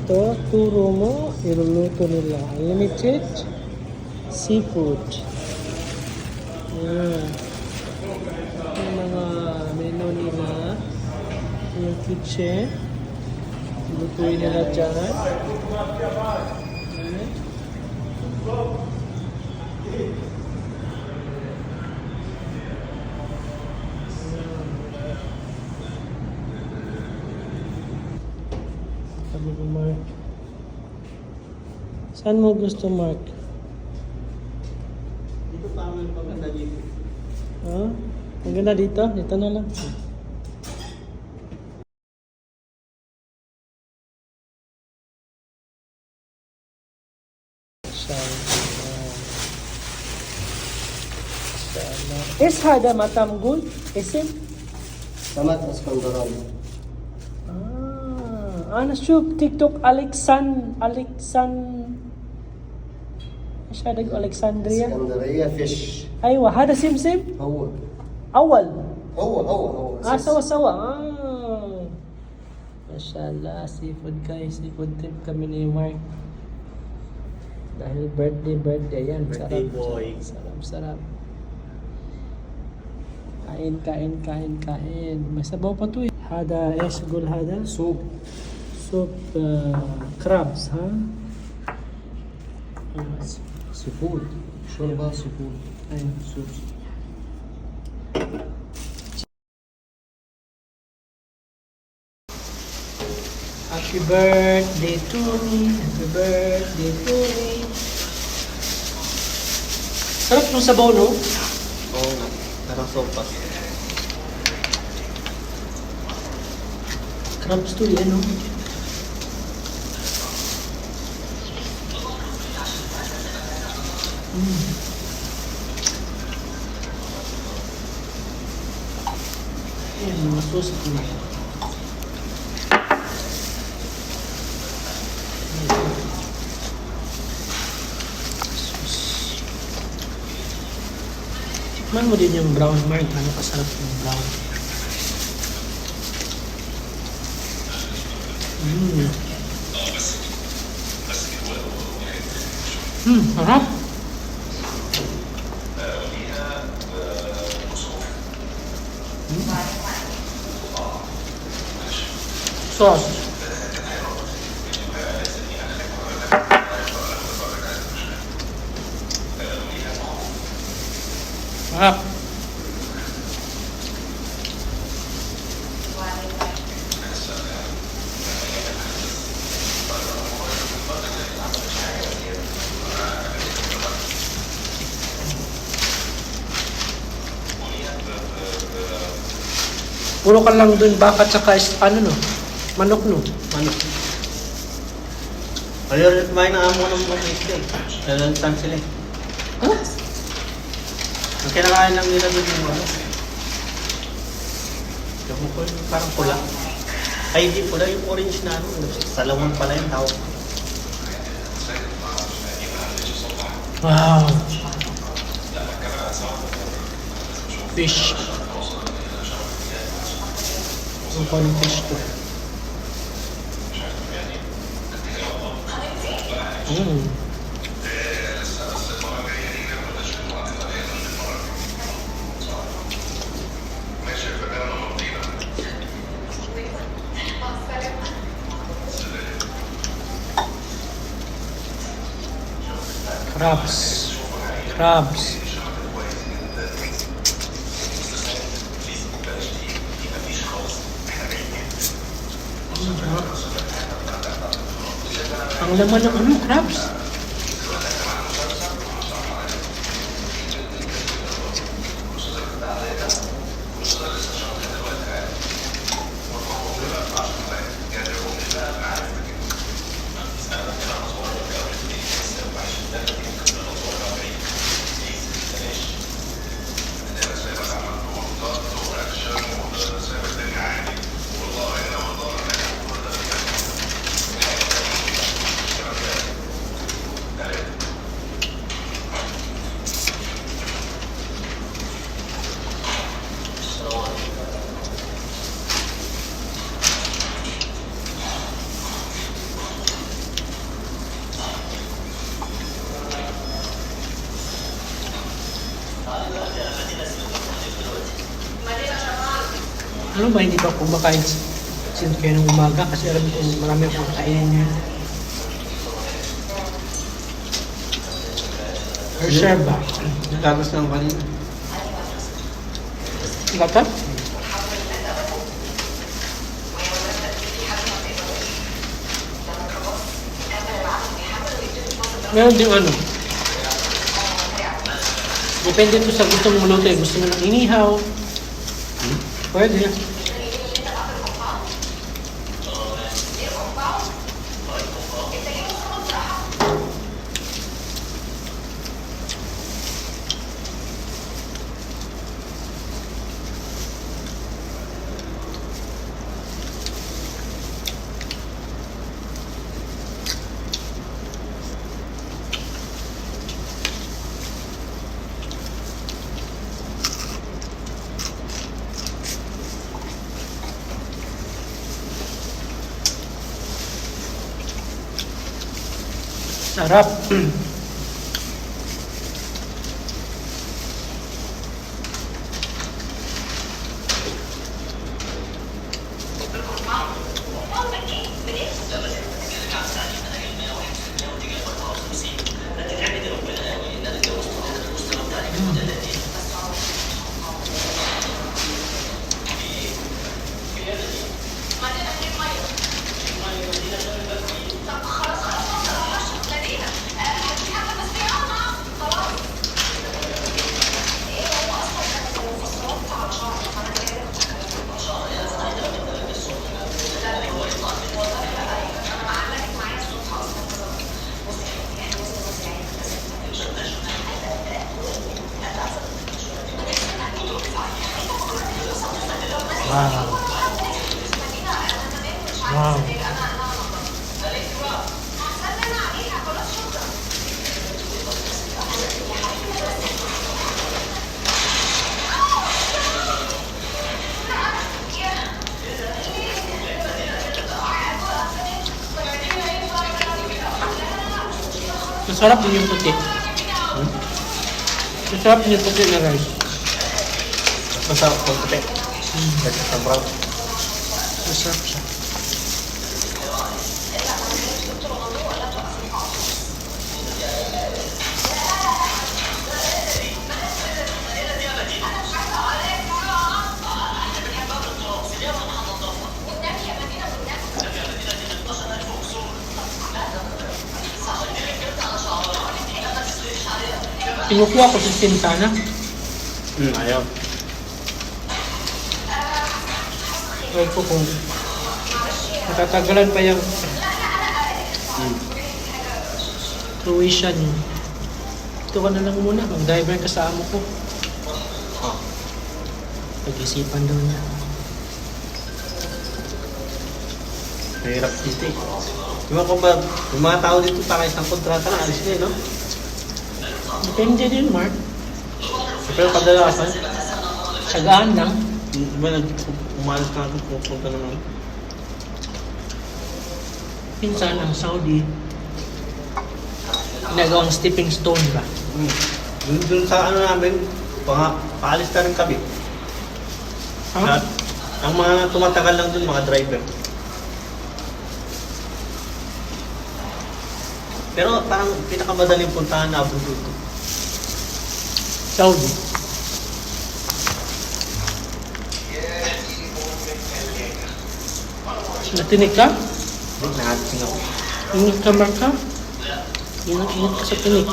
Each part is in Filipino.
Ito, turo mo, iluluto nila. Unlimited seafood. Yan. Yung mga menu nila. Yung kitchen. Lutuin nila dyan. Yan. Sabi ko, Mark. Saan mo gusto, Mark? Dito pa ang maganda dito. Ha? Ang ganda dito? Dito na lang. ايش هذا مطعم قول اسم؟ سمك اسكندراني. انا اشوف تيك توك ايش هذا الكسندريا؟ اسكندرية فيش. ايوه هذا سمسم؟ هو اول هو سوا ما شاء الله seafood guys, seafood trip kami ni Mark dahil birthday yan. Birthday boy. Sarap kain may sabaw pa to eh. Hada ايش قول هذا سوب. soup crabs ha. سفود. شوربة سفود. Ayun, soup. Happy birthday to me. Happy birthday to me. Sarap nung sabaw, no? Oo nga. Parang sopas. Crabs to yan, no? Ayan, mga sauce ito na. Tikman mo din yung brown, Mark. Ano kasarap yung brown. Sarap. Sauce. Sarap. Puro ka lang dun baka tsaka ano no? Manok no? Manok. Kaya kumain na amo ng mga isda eh. Lalantan sila eh. Huh? Ang kinakain lang nila doon yung ano. Yung parang pula. Ay, hindi pula. Yung orange na ano. Salmon pala yung tawag. Wow. Fish. Ang paling fish to. Crabs. Ang laman ng ano, crabs. Ano ba, hindi ba kumakain since kayo ng umaga? Kasi alam ko marami akong kainin niya. Reserve ba? Tapos lang kanina. Gatat? Meron din ano. Depende to sa gusto mong luto eh. Gusto mo ng inihaw. Pwede. Sarap. Wow. Wow. Masarap din yung puti. Masarap din yung puti na rice. Masarap pang puti. Kasi sa brown. Masarap siya. Kinukuha ko si Tim sana. Ayaw. Huwag ko kung matatagalan pa yung tuition niyo. Ito ka na lang muna. Mag-diver ka sa amo ko. Oh. Pag-isipan daw niya. Mahirap dito eh. Diba kung ba, yung mga tao dito para isang kontrata na, alis na eh, no? Depende din, Mark. Pero kadalasan, Sagaan lang. diba umalis ka natin pupunta naman. Pinsan ang Saudi, ginagawang stepping stone ba? Dun sa ano namin, paalis na rin kami. Ha? At ang mga tumatagal lang dun, mga driver. Pero parang pinakamadaling puntahan na Abu Dhabi. Saudi. Natinig ka? Nakating ako. Ingat ka, Mark, ha? Ingat ka sa tinig.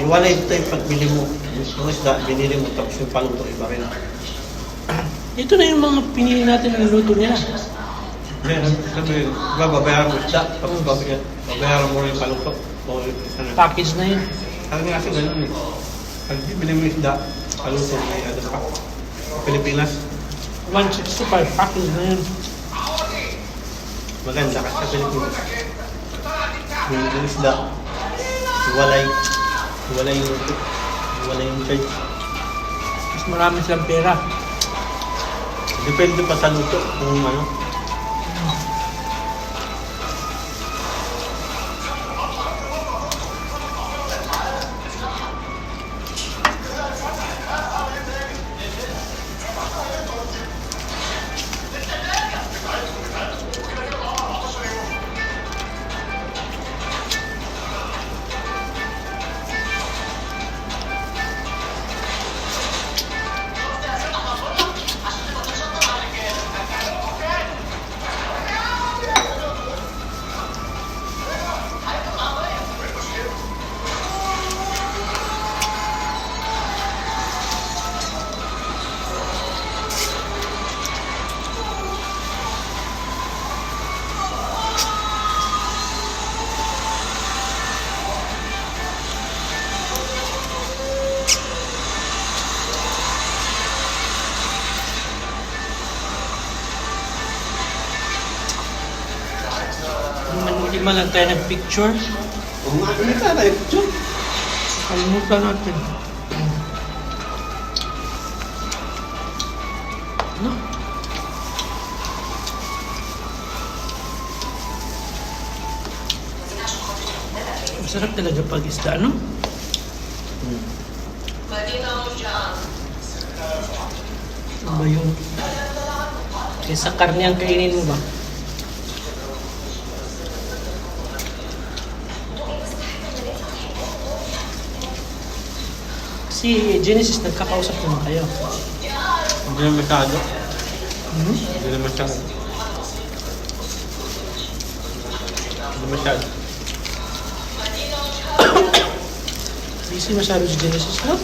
Iwalay ito yung pagbili mo. Yung isda, binili mo, tapos yung paluto, iba rin. Ito na yung mga pinili natin na luto nila. Sabi, babayaran mo isda, tapos babayaran. Babayaran mo rin yung paluto. O isa na. Package na yun. Sabi nga kasi ganun eh. Pag bibili mo yung isda, paluto may ano pa. Pilipinas, 165 package na yun. maganda kasi sa Pilipinas. Yung isda, walay yung charge. Mas marami silang pera. Depende pa sa luto kung ano. Hindi man lang tayo nag-picture. Oo nga, ano ka tayo? Diyon. Kalimutan natin. No? Masarap talaga pag isda, no? Ano ba yun? Kaysa karne ang kainin mo ba? Si Genesis, nagkakausap naman kayo. Hindi na masyado. Hmm? Hindi na masyado. Hindi masyado. Busy masyado si Genesis, no?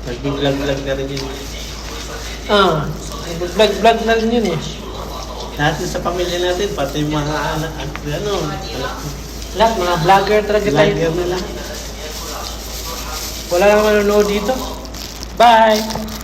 Nag-vlog na rin yun. Ah, vlog na rin yun eh. Natin sa pamilya natin, pati yung mga anak, ano, Lahat, mga vlogger talaga tayo. vlogger na lang. Wala namang manonood dito. Bye!